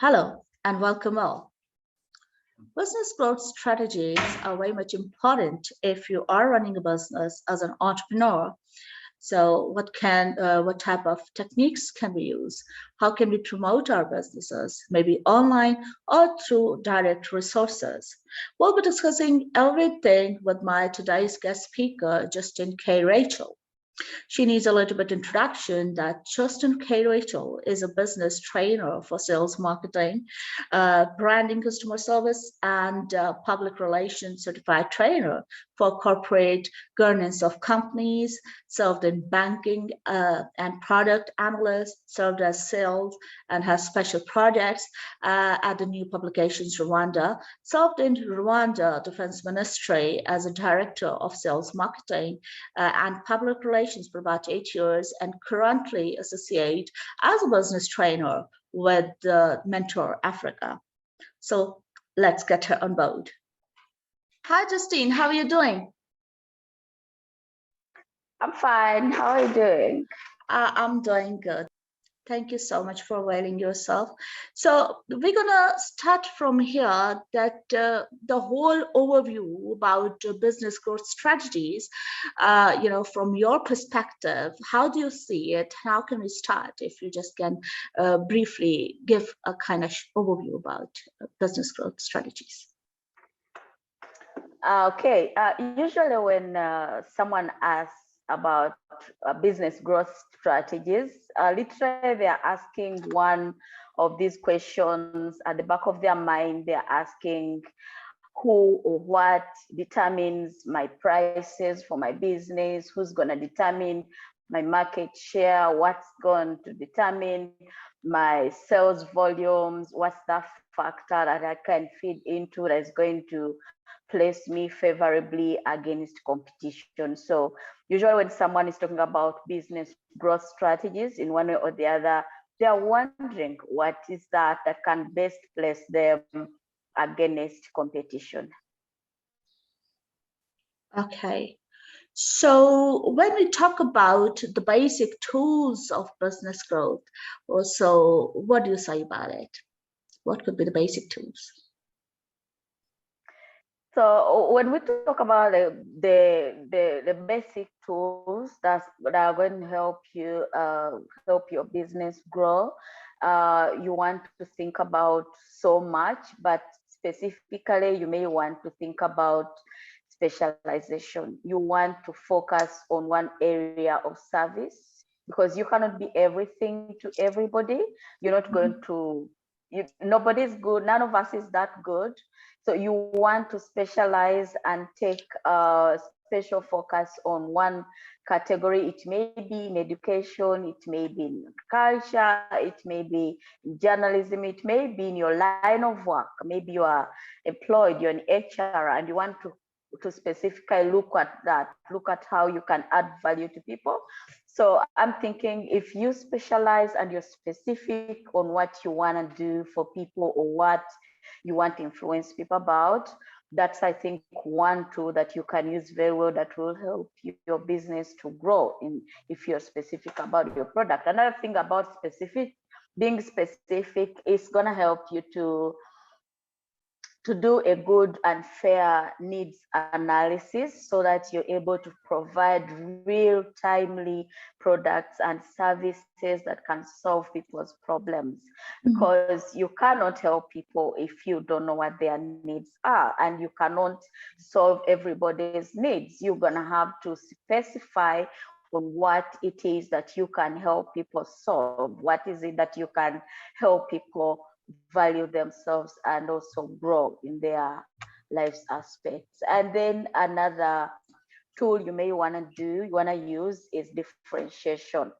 Hello and welcome all. Business growth strategies are very much important if you are running a business as an entrepreneur. So, what type of techniques can we use? How can we promote our businesses, maybe online or through direct resources? We'll be discussing everything with my today's guest speaker, Justine K. Rachel. She needs a little bit introduction that Justin K. Rachel is a business trainer for sales marketing, branding, customer service, and public relations certified trainer for corporate governance of companies, served in banking and product analyst, served as sales and has special projects at the New Publications Rwanda, served in Rwanda Defense Ministry as a director of sales marketing and public relations for about 8 years, and currently associate as a business trainer with Mentor Africa. So let's get her on board. Hi, Justine. How are you doing? I'm fine. How are you doing? I'm doing good. Thank you so much for availing yourself. So we're gonna start from here that the whole overview about business growth strategies, from your perspective, how do you see it? How can we start? If you just can briefly give a kind of overview about business growth strategies. Okay. Usually when someone asks about business growth strategies, literally they are asking one of these questions at the back of their mind. They're asking who or what determines my prices for my business, who's going to determine my market share, what's going to determine my sales volumes, what's that factor that I can feed into that is going to place me favorably against competition. So usually when someone is talking about business growth strategies in one way or the other, they're wondering what is that can best place them against competition. Okay. So when we talk about the basic tools of business growth, also, what do you say about it? What could be the basic tools? So when we talk about the basic tools that are going to help you help your business grow, you want to think about so much, but specifically you may want to think about specialization. You want to focus on one area of service because you cannot be everything to everybody. You're not going to. Nobody's good. None of us is that good. So you want to specialize and take a special focus on one category. It may be in education, it may be in culture, it may be in journalism, it may be in your line of work. Maybe you are employed, you're an HR, and you want to specifically look at that, look at how you can add value to people. So I'm thinking if you specialize and you're specific on what you want to do for people or what you want to influence people about, that's, I think, one tool that you can use very well that will help your business to grow if you're specific about your product. Another thing about being specific is going to help you to do a good and fair needs analysis so that you're able to provide real timely products and services that can solve people's problems. Because you cannot help people if you don't know what their needs are, and you cannot solve everybody's needs. You're going to have to specify on what it is that you can help people solve. What is it that you can help people value themselves and also grow in their lives aspects. And then another tool you may want to use is differentiation.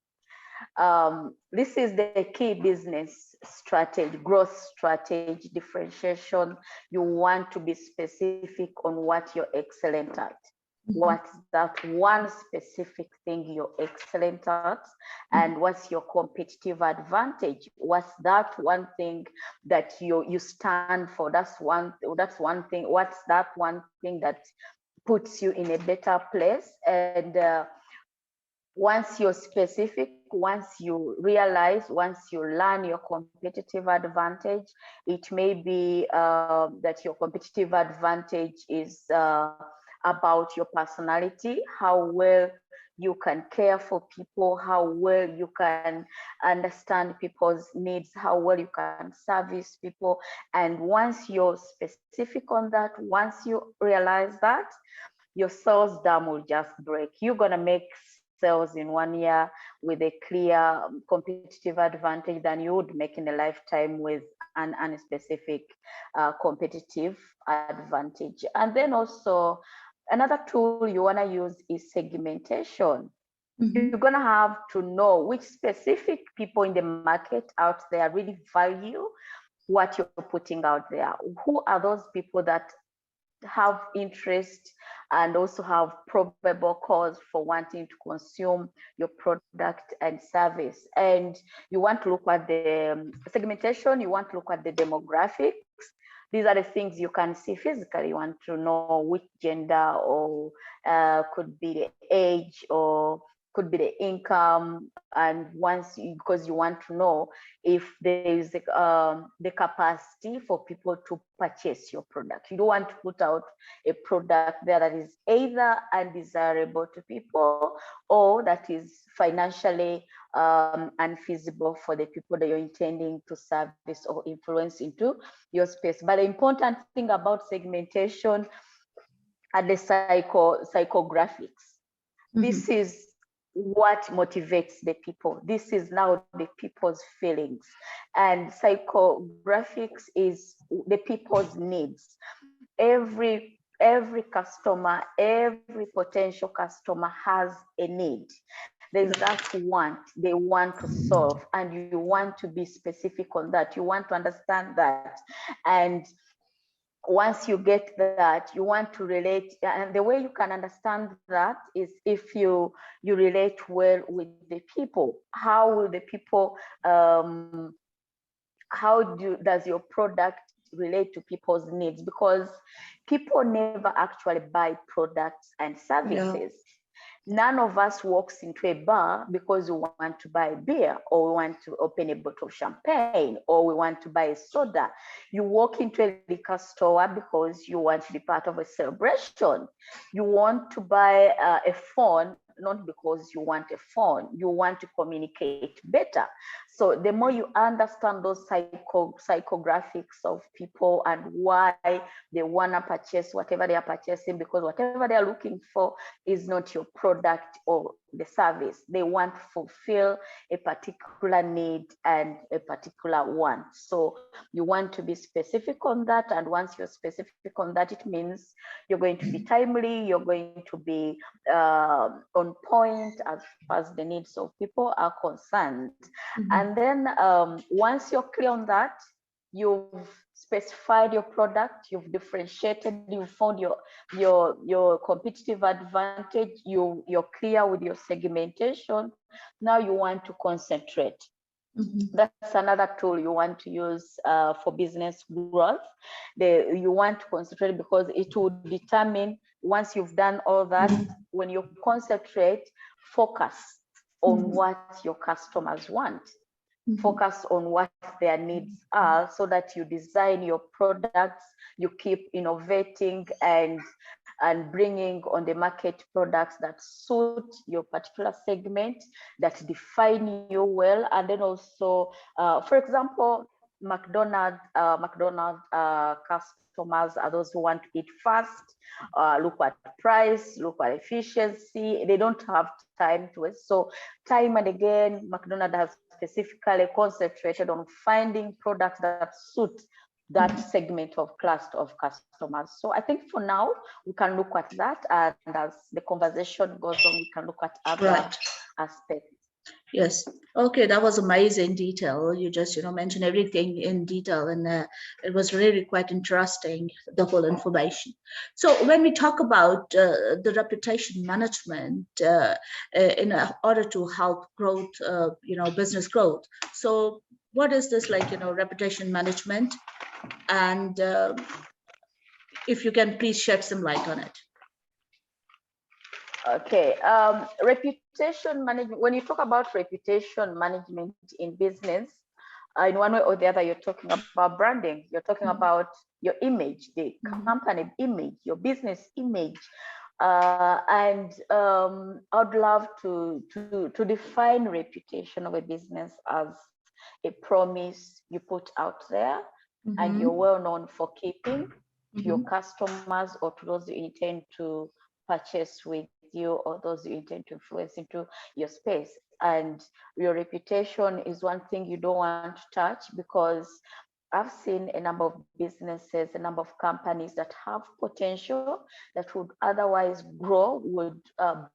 This is the key business strategy, growth strategy, differentiation. You want to be specific on what you're excellent at. What's that one specific thing you're excellent at, and what's your competitive advantage? What's that one thing that you stand for? That's one thing. What's that one thing that puts you in a better place? And once you're specific, once you realize, once you learn your competitive advantage, it may be that your competitive advantage is about your personality, how well you can care for people, how well you can understand people's needs, how well you can service people. And once you're specific on that, once you realize that, your sales dam will just break. You're going to make sales in 1 year with a clear competitive advantage than you would make in a lifetime with an unspecific competitive advantage. And then also, another tool you want to use is segmentation. You're going to have to know which specific people in the market out there really value what you're putting out there. Who are those people that have interest and also have probable cause for wanting to consume your product and service? And you want to look at the segmentation, you want to look at the demographics. These are the things you can see physically. You want to know which gender, or could be the age, or could be the income. And because you want to know if there is the capacity for people to purchase your product. You don't want to put out a product there that is either undesirable to people or that is financially unfeasible for the people that you're intending to service or influence into your space. But the important thing about segmentation are the psychographics. This is what motivates the people. This is now the people's feelings. And psychographics is the people's needs. Every customer, every potential customer has a need. There's that want they want to solve, and you want to be specific on that. You want to understand that. And once you get that, you want to relate, and the way you can understand that is if you relate well with the people. How will the people does your product relate to people's needs? Because people never actually buy products and services. None of us walks into a bar because we want to buy beer, or we want to open a bottle of champagne, or we want to buy a soda. You walk into a liquor store because you want to be part of a celebration. You want to buy a phone, not because you want a phone. You want to communicate better. So the more you understand those psychographics of people and why they want to purchase whatever they are purchasing, because whatever they are looking for is not your product or the service. They want to fulfill a particular need and a particular want. So you want to be specific on that. And once you're specific on that, it means you're going to be timely, you're going to be on point as far as the needs of people are concerned. And then once you're clear on that, you've specified your product, you've differentiated, you've found your competitive advantage, you're clear with your segmentation. Now you want to concentrate. That's another tool you want to use for business growth. You want to concentrate because it will determine, once you've done all that, when you concentrate, focus on what your customers want. Focus on what their needs are, so that you design your products, you keep innovating and bringing on the market products that suit your particular segment, that define you well. And then also, for example, McDonald's customers are those who want to eat fast, look at price, look at efficiency. They don't have time to it. So time and again, McDonald's has specifically concentrated on finding products that suit that segment of class of customers. So I think for now, we can look at that. And as the conversation goes on, we can look at other aspects. Yes. Okay, that was amazing detail. You just, mentioned everything in detail, and it was really quite interesting, the whole information. So when we talk about the reputation management in order to help growth, business growth. So what is this like, reputation management? And if you can please shed some light on it. Okay. Reputation management. When you talk about reputation management in business, in one way or the other, you're talking about branding. You're talking about your image, the company image, your business image. And I'd love to define reputation of a business as a promise you put out there, and you're well known for keeping to your customers or to those you intend to purchase with you or those you intend to influence into your space. And your reputation is one thing you don't want to touch, because I've seen a number of businesses, a number of companies that have potential that would otherwise grow, would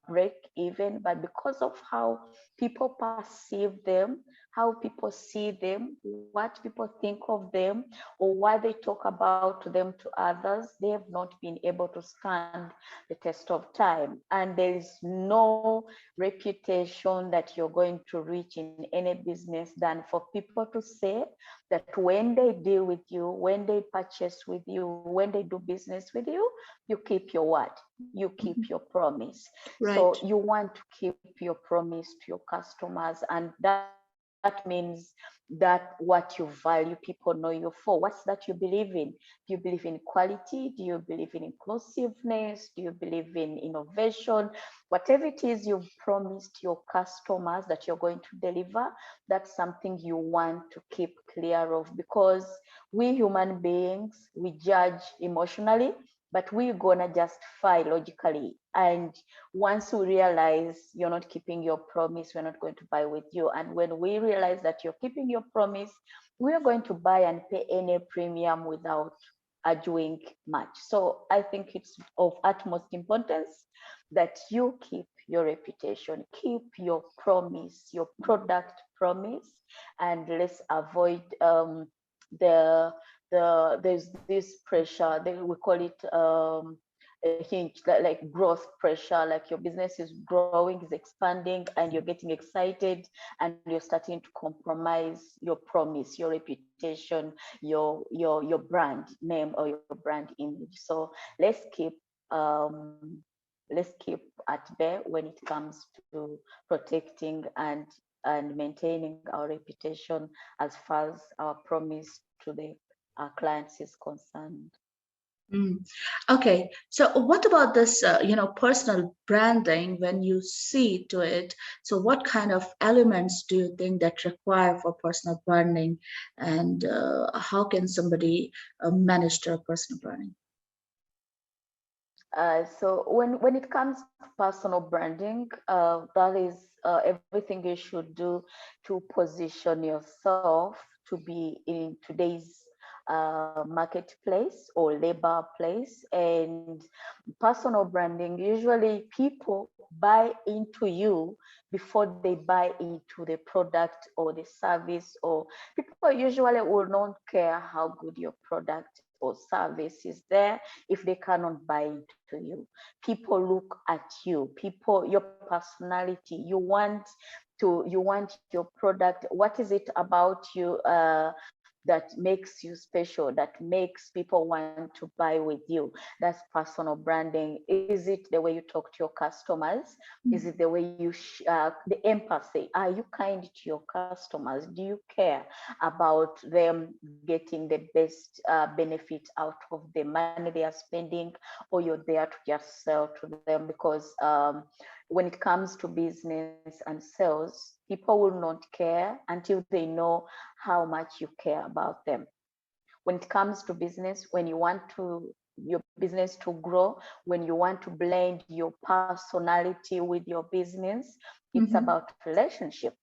break even, but because of how people perceive them, how people see them, what people think of them, or why they talk about them to others, they have not been able to stand the test of time. And there is no reputation that you're going to reach in any business than for people to say that when they deal with you, when they purchase with you, when they do business with you, you keep your word, you keep your promise. Right. So you want to keep your promise to your customers, and that means that what you value, people know you for. What's that you believe in? Do you believe in quality? Do you believe in inclusiveness? Do you believe in innovation? Whatever it is you've promised your customers that you're going to deliver, that's something you want to keep clear of, because we human beings, we judge emotionally, but we're gonna justify logically. And once we realize you're not keeping your promise, we're not going to buy with you. And when we realize that you're keeping your promise, we're going to buy and pay any premium without arguing much. So I think it's of utmost importance that you keep your reputation, keep your promise, your product promise, and let's avoid there's this pressure. We call it a hinge, like growth pressure, like your business is growing, is expanding, and you're getting excited, and you're starting to compromise your promise, your reputation, your brand name or your brand image. So let's keep um, let's keep at bay when it comes to protecting and maintaining our reputation as far as our promise to the our clients is concerned. Mm. Okay, so what about this, personal branding when you see to it? So what kind of elements do you think that require for personal branding, and how can somebody manage their personal branding? So when it comes to personal branding, that is everything you should do to position yourself to be in today's marketplace or labor place. And personal branding, usually people buy into you before they buy into the product or the service, or people usually will not care how good your product or service is there if they cannot buy into you. People look at you, people, your personality. You want your product. What is it about you that makes you special, that makes people want to buy with you? That's personal branding. Is it the way you talk to your customers? Is it the way the empathy? Are you kind to your customers? Do you care about them getting the best benefit out of the money they are spending, or you're there to just sell to them? Because when it comes to business and sales, people will not care until they know how much you care about them. When it comes to business, when you want to your business to grow, when you want to blend your personality with your business, it's Mm-hmm. about relationship.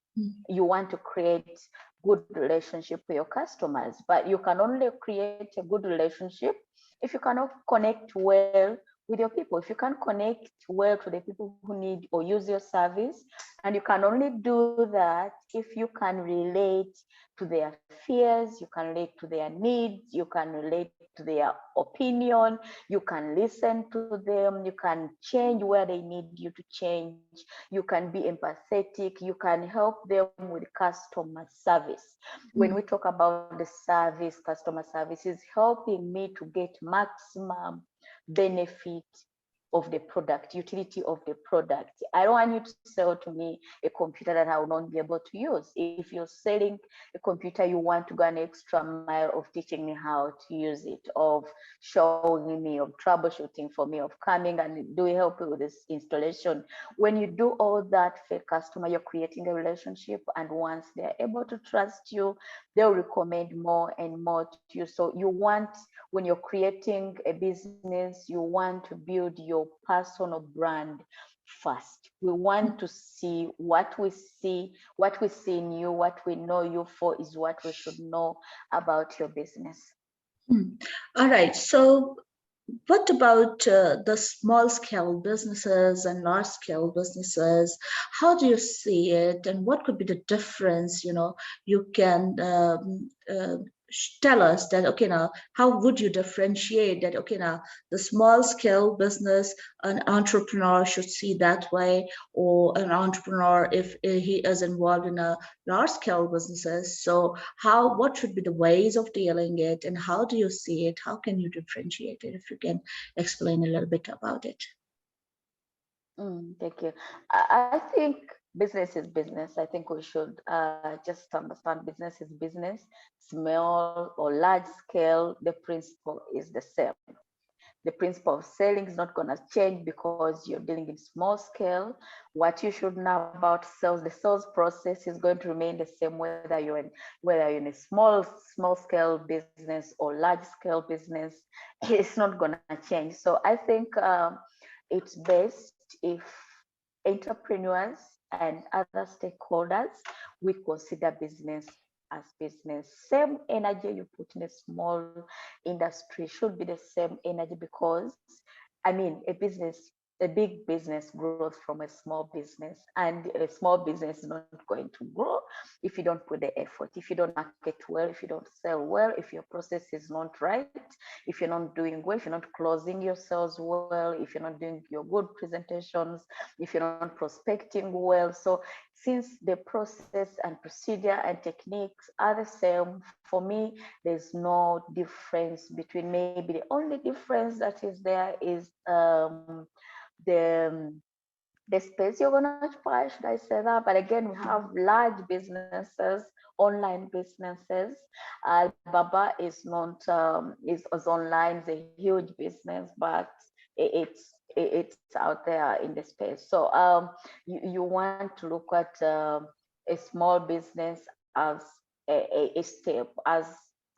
You want to create good relationship with your customers, but you can only create a good relationship if you cannot connect well with your people, if you can connect well to the people who need or use your service. And you can only do that if you can relate to their fears, you can relate to their needs, you can relate to their opinion, you can listen to them, you can change where they need you to change, you can be empathetic, you can help them with customer service. When we talk about the service, customer service is helping me to get maximum benefit of the product, utility of the product. I don't want you to sell to me a computer that I will not be able to use. If you're selling a computer, you want to go an extra mile of teaching me how to use it, of showing me, of troubleshooting for me, of coming and do help you with this installation. When you do all that for a customer, you're creating a relationship, and once they're able to trust you, they'll recommend more and more to you. So you want, when you're creating a business, you want to build your personal brand first. We want to see what we see, what we see in you, what we know you for is what we should know about your business. All right. So what about the small scale businesses and large scale businesses? How do you see it, and what could be the difference? You can tell us that, okay, now, how would you differentiate that, okay, now, the small scale business, an entrepreneur should see that way, or an entrepreneur, if he is involved in a large scale businesses. So what should be the ways of dealing it, and how do you see it? How can you differentiate it? If you can explain a little bit about it. Thank you. I think business is business. I think we should just understand business is business, small or large scale. The principle is the same. The principle of selling is not going to change because you're dealing in small scale. What you should know about sales, the sales process is going to remain the same whether you're in a small scale business or large scale business. It's not going to change. So I think it's best if entrepreneurs and other stakeholders, we consider business as business. Same energy you put in a small industry should be the same energy, because I mean, a big business grows from a small business, and a small business is not going to grow if you don't put the effort, if you don't market well, if you don't sell well, if your process is not right, if you're not doing well, if you're not closing your sales well, if you're not doing your good presentations, if you're not prospecting well. So since the process and procedure and techniques are the same, for me, there's no difference between, maybe the only difference that is there is the the space you're going to occupy, should I say that? But again, we have large businesses, online businesses. Alibaba is not is online, it's a huge business, but it's out there in the space. So you want to look at a small business as a step, as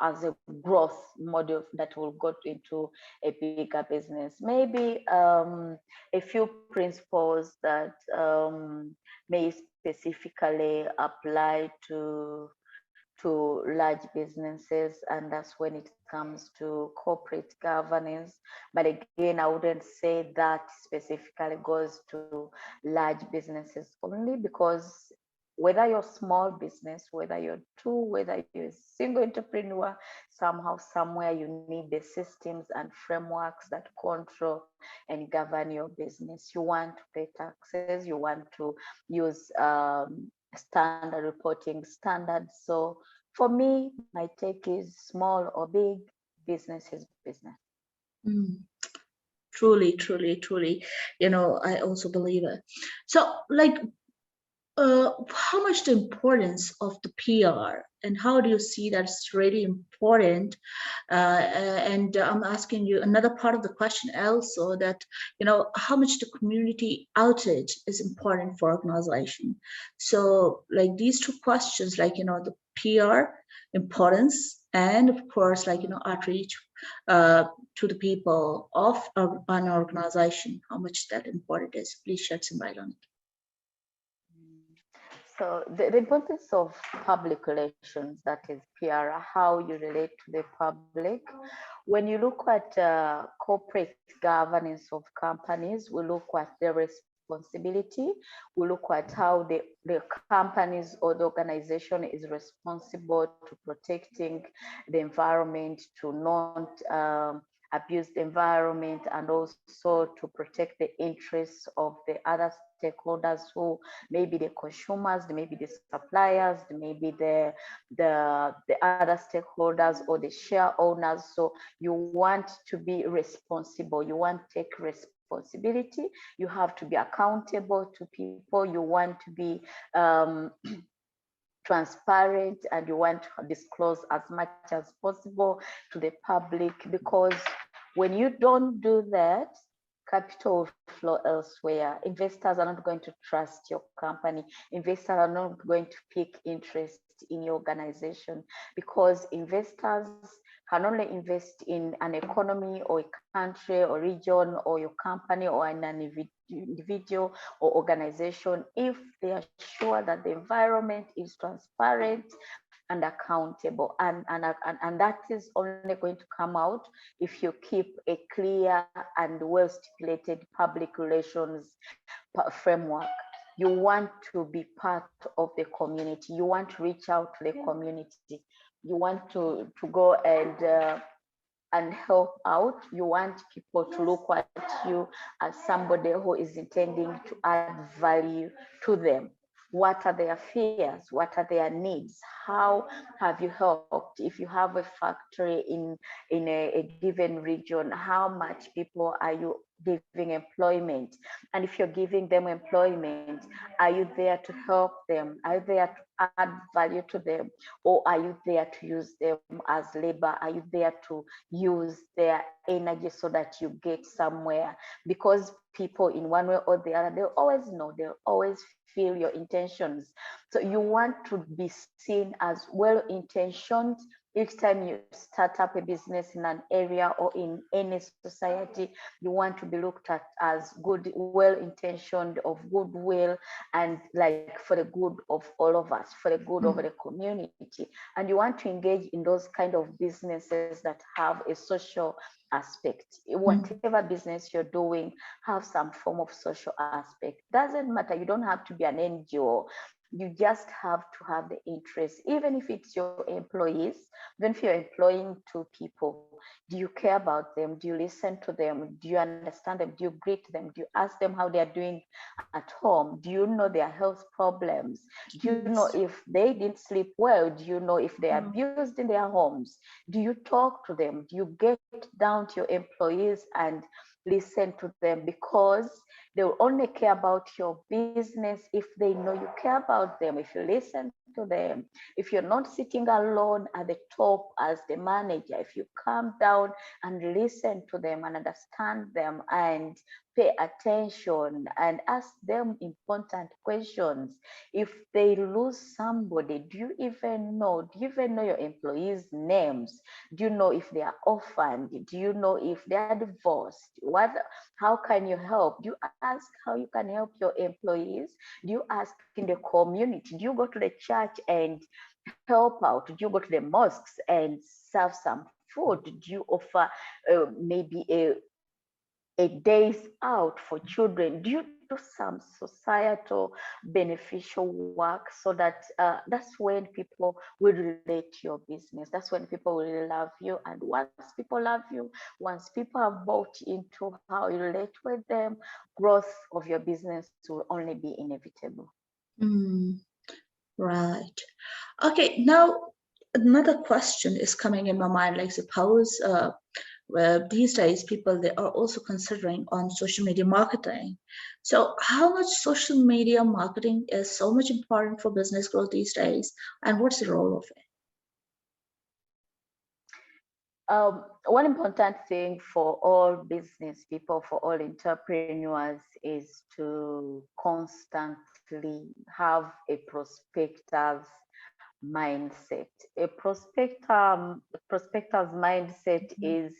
a growth model that will go into a bigger business. Maybe a few principles that may specifically apply to large businesses, and that's when it comes to corporate governance. But again, I wouldn't say that specifically goes to large businesses only, because whether you're small business, whether you're two, whether you're a single entrepreneur, somehow, somewhere you need the systems and frameworks that control and govern your business. You want to pay taxes, you want to use standard reporting standards. So for me, my take is small or big, business is business. Mm, truly, truly, truly. I also believe it. So, like, how much the importance of the PR, and how do you see that it's really important? And I'm asking you another part of the question also, that how much the community outage is important for organization. So like these two questions, like the PR importance, and of course, like outreach to the people of an organization, how much that important is. Please shed some light on it. So the importance of public relations, that is PR, how you relate to the public. When you look at corporate governance of companies, we look at the responsibility. We look at how the companies or the organization is responsible to protecting the environment, to not abuse the environment, and also to protect the interests of the other stakeholders, who maybe the consumers, maybe the suppliers, maybe the other stakeholders or the share owners. So you want to be responsible, you want to take responsibility responsibility. You have to be accountable to people. You want to be um, transparent, and you want to disclose as much as possible to the public, because when you don't do that, capital will flow elsewhere. Investors are not going to trust your company. Investors are not going to pick interest in your organization, because investors can only invest in an economy or a country or region or your company or in an individual or organization if they are sure that the environment is transparent and accountable, and that is only going to come out if you keep a clear and well stipulated public relations framework. You want to be part of the community. You want to reach out to the community. You want to go and help out. You want people to look at you as somebody who is intending to add value to them. What are their fears? What are their needs? How have you helped? If you have a factory in a given region, how much people are you giving employment? And if you're giving them employment, are you there to help them? Are you there to add value to them? Or are you there to use them as labor? Are you there to use their energy so that you get somewhere? Because people in one way or the other, they'll always know, they'll always feel your intentions. So you want to be seen as well intentioned each time you start up a business in an area or in any society. You want to be looked at as good, well intentioned, of goodwill, and like for the good of all of us, for the good of the community. And you want to engage in those kind of businesses that have a social aspect. Whatever business you're doing, have some form of social aspect. Doesn't matter. You don't have to be an NGO. You just have to have the interest, even if it's your employees, even if you're employing two people. Do you care about them? Do you listen to them? Do you understand them? Do you greet them? Do you ask them how they are doing at home? Do you know their health problems? Do you know if they didn't sleep well? Do you know if they are abused in their homes? Do you talk to them? Do you get down to your employees and listen to them? Because they will only care about your business if they know you care about them, if you listen to them, if you're not sitting alone at the top as the manager, if you calm down and listen to them and understand them and pay attention and ask them important questions. If they lose somebody, do you even know? Do you even know your employees' names? Do you know if they are orphaned? Do you know if they are divorced? How can you help? Do you ask how you can help your employees? Do you ask in the community? Do you go to the church and help out? Do you go to the mosques and serve some food? Do you offer maybe a days out for children? Do you do some societal beneficial work so that that's when people will relate to your business? That's when people will love you. And once people love you, once people have bought into how you relate with them, growth of your business will only be inevitable. Right. Okay, now another question is coming in my mind. Like, suppose these days people they are also considering on social media marketing. So, how much social media marketing is so much important for business growth these days, and what's the role of it? One important thing for all business people, for all entrepreneurs, is to constantly have a prospector's mindset. A prospector's mindset is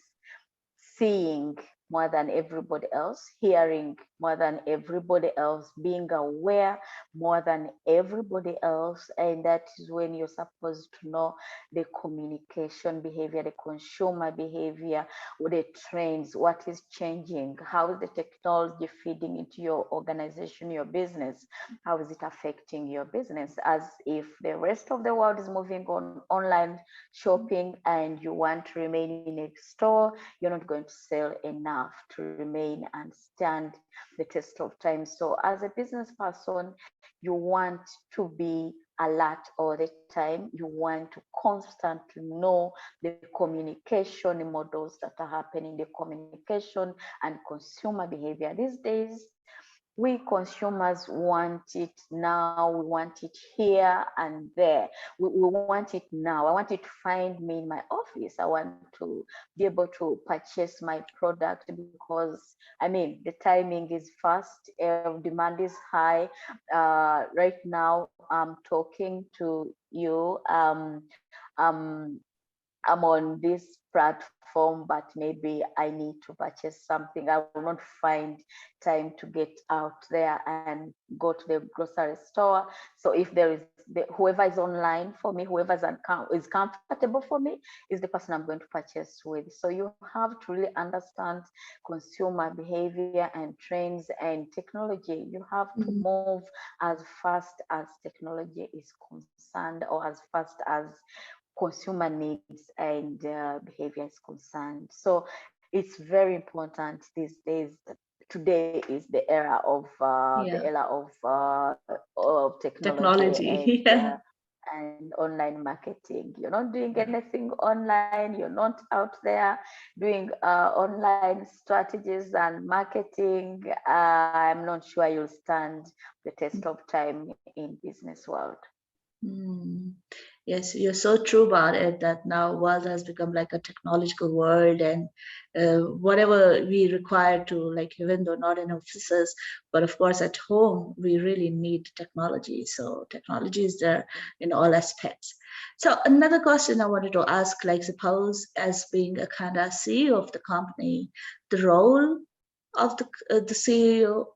seeing more than everybody else, hearing more than everybody else, being aware more than everybody else. And that is when you're supposed to know the communication behavior, the consumer behavior, the trends, what is changing, how is the technology feeding into your organization, your business, how is it affecting your business? As if the rest of the world is moving on online shopping and you want to remain in a store, you're not going to sell enough to remain and stand the test of time. So as a business person, You want to be alert all the time. You want to constantly know the communication models that are happening, the communication and consumer behavior. These days, we consumers want it now, we want it here and there. We want it now. I want it to find me in my office. I want to be able to purchase my product because, I mean, the timing is fast, demand is high. Right now, I'm talking to you. Um, I'm on this platform, but maybe I need to purchase something. I will not find time to get out there and go to the grocery store. So if there is whoever is online for me, whoever is comfortable for me, is the person I'm going to purchase with. So you have to really understand consumer behavior and trends and technology. You have to move as fast as technology is concerned, or as fast as consumer needs and behavior is concerned. So it's very important these days. Today is the Yeah. era of technology Technology. Yeah. and online marketing. You're not doing anything online. You're not out there doing online strategies and marketing. I'm not sure you'll stand the test of time in business world. Mm. Yes, you're so true about it that now world has become like a technological world, and whatever we require to, like, even though not in offices, but of course at home, we really need technology. So technology is there in all aspects. So another question I wanted to ask, like, suppose as being a kind of CEO of the company, the role of the CEO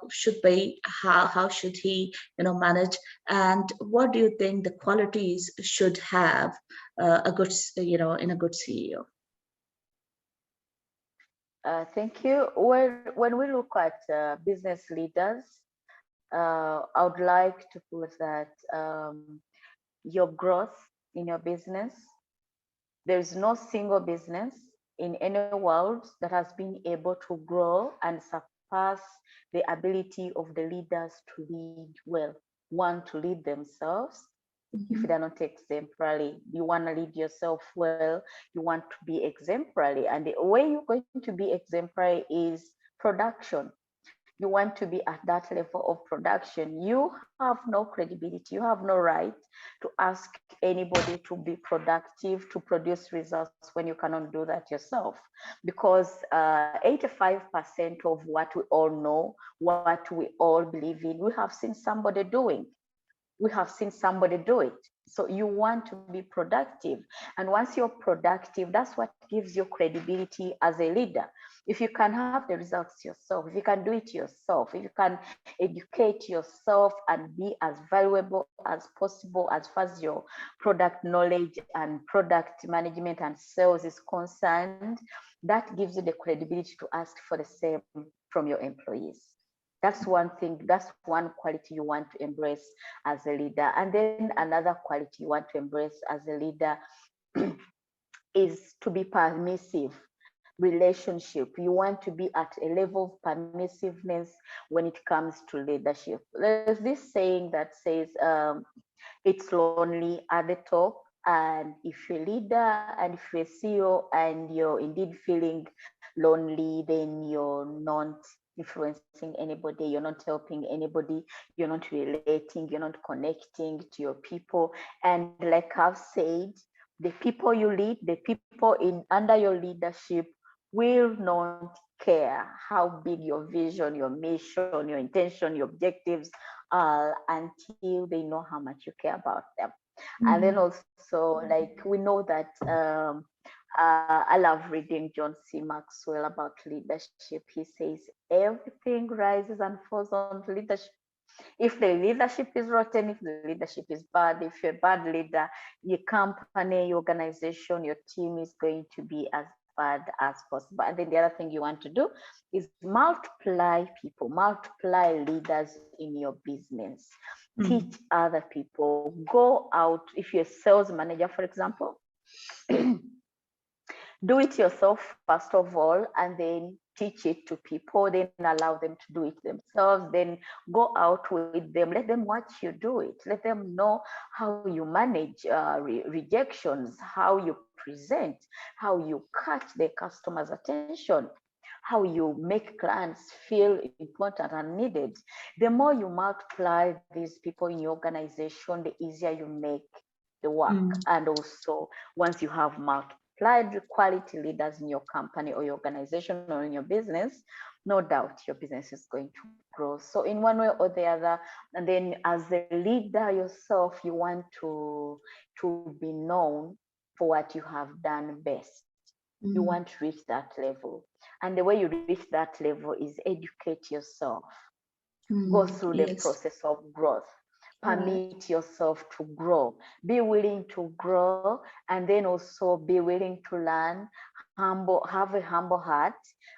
should be, how should he, manage, and what do you think the qualities should have a good, in a good CEO? Thank you. When we look at business leaders, I would like to put that your growth in your business, there is no single business in any world that has been able to grow and surpass the ability of the leaders to lead well. One, to lead themselves. If they're not exemplary, you want to lead yourself well, you want to be exemplary. And the way you're going to be exemplary is production. You want to be at that level of production. You have no credibility, you have no right to ask anybody to be productive, to produce results when you cannot do that yourself. Because 85% of what we all know, what we all believe in, we have seen somebody doing. We have seen somebody do it. So you want to be productive. And once you're productive, that's what gives you credibility as a leader. If you can have the results yourself, if you can do it yourself, if you can educate yourself and be as valuable as possible as far as your product knowledge and product management and sales is concerned, that gives you the credibility to ask for the same from your employees. That's one thing, that's one quality you want to embrace as a leader. And then another quality you want to embrace as a leader is to be permissive. Relationship. You want to be at a level of permissiveness when it comes to leadership. There's this saying that says, it's lonely at the top. And if you're a leader and if you're a CEO and you're indeed feeling lonely, then you're not influencing anybody, you're not helping anybody, you're not relating, you're not connecting to your people. And like I've said, the people you lead, the people in under your leadership will not care how big your vision, your mission, your intention, your objectives are until they know how much you care about them. And then also, like, we know that I love reading John C. Maxwell about leadership. He says everything rises and falls on leadership. If the leadership is rotten, if the leadership is bad, if you're a bad leader, your company, your organization, your team is going to be as bad as possible. And then the other thing you want to do is multiply people, multiply leaders in your business. Teach other people. Go out. If you're a sales manager, for example, do it yourself first of all, and then teach it to people, then allow them to do it themselves, then go out with them, let them watch you do it, let them know how you manage rejections, how you present, how you catch the customer's attention, how you make clients feel important and needed. The more you multiply these people in your organization, the easier you make the work. And also, once you have multiplied quality leaders in your company or your organization or in your business, no doubt your business is going to grow. So in one way or the other, and then as a leader yourself, you want to be known for what you have done best. You want to reach that level. And the way you reach that level is educate yourself. Go through the process of growth. Permit yourself to grow. Be willing to grow, and then also be willing to learn, have a humble heart,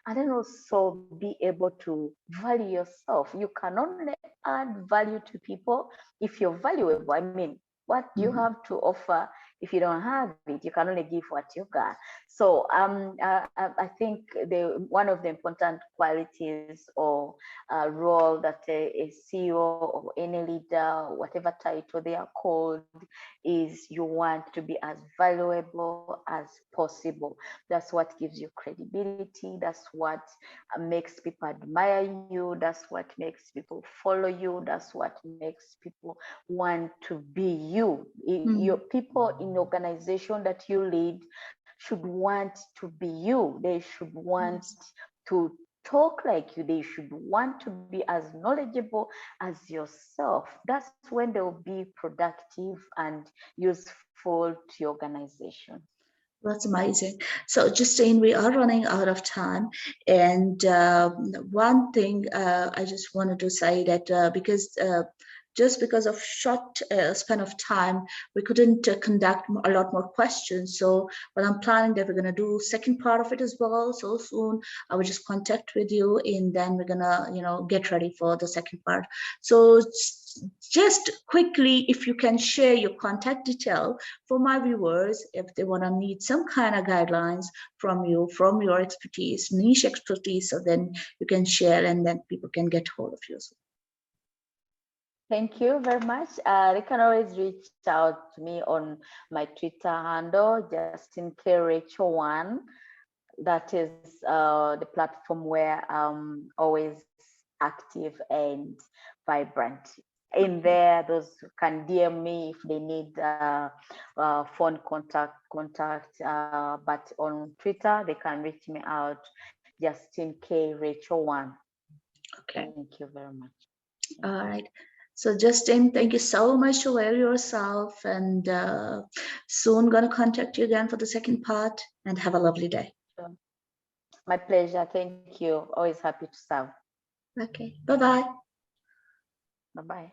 and then also be able to value yourself. You can only add value to people if you're valuable. I mean, what do you have to offer? If you don't have it, you can only give what you got. So I think one of the important qualities or role that a CEO or any leader, whatever title they are called, is you want to be as valuable as possible. That's what gives you credibility. That's what makes people admire you. That's what makes people follow you. That's what makes people want to be you. Your people in the organization that you lead should want to be you. They should want to talk like you. They should want to be as knowledgeable as yourself. That's when they'll be productive and useful to your organization. That's amazing. So, Justine, we are running out of time. And one thing I just wanted to say that just because of short span of time, we couldn't conduct a lot more questions. So, but I'm planning that we're going to do second part of it as well. So soon, I will just contact with you, and then we're gonna, get ready for the second part. So, just quickly, if you can share your contact detail for my viewers, if they want to need some kind of guidelines from you, from your expertise, niche expertise, so then you can share, and then people can get hold of you. Thank you very much. They can always reach out to me on my Twitter handle, Justine K Rachel 1. That is the platform where I'm always active and vibrant. In there, those can DM me if they need phone contact. But on Twitter, they can reach me out, Justine K Rachel 1. Okay. Thank you very much. All right. So Justine, thank you so much for yourself, and soon gonna contact you again for the second part, and have a lovely day. Sure. My pleasure. Thank you. Always happy to serve. Okay. Bye-bye. Bye-bye.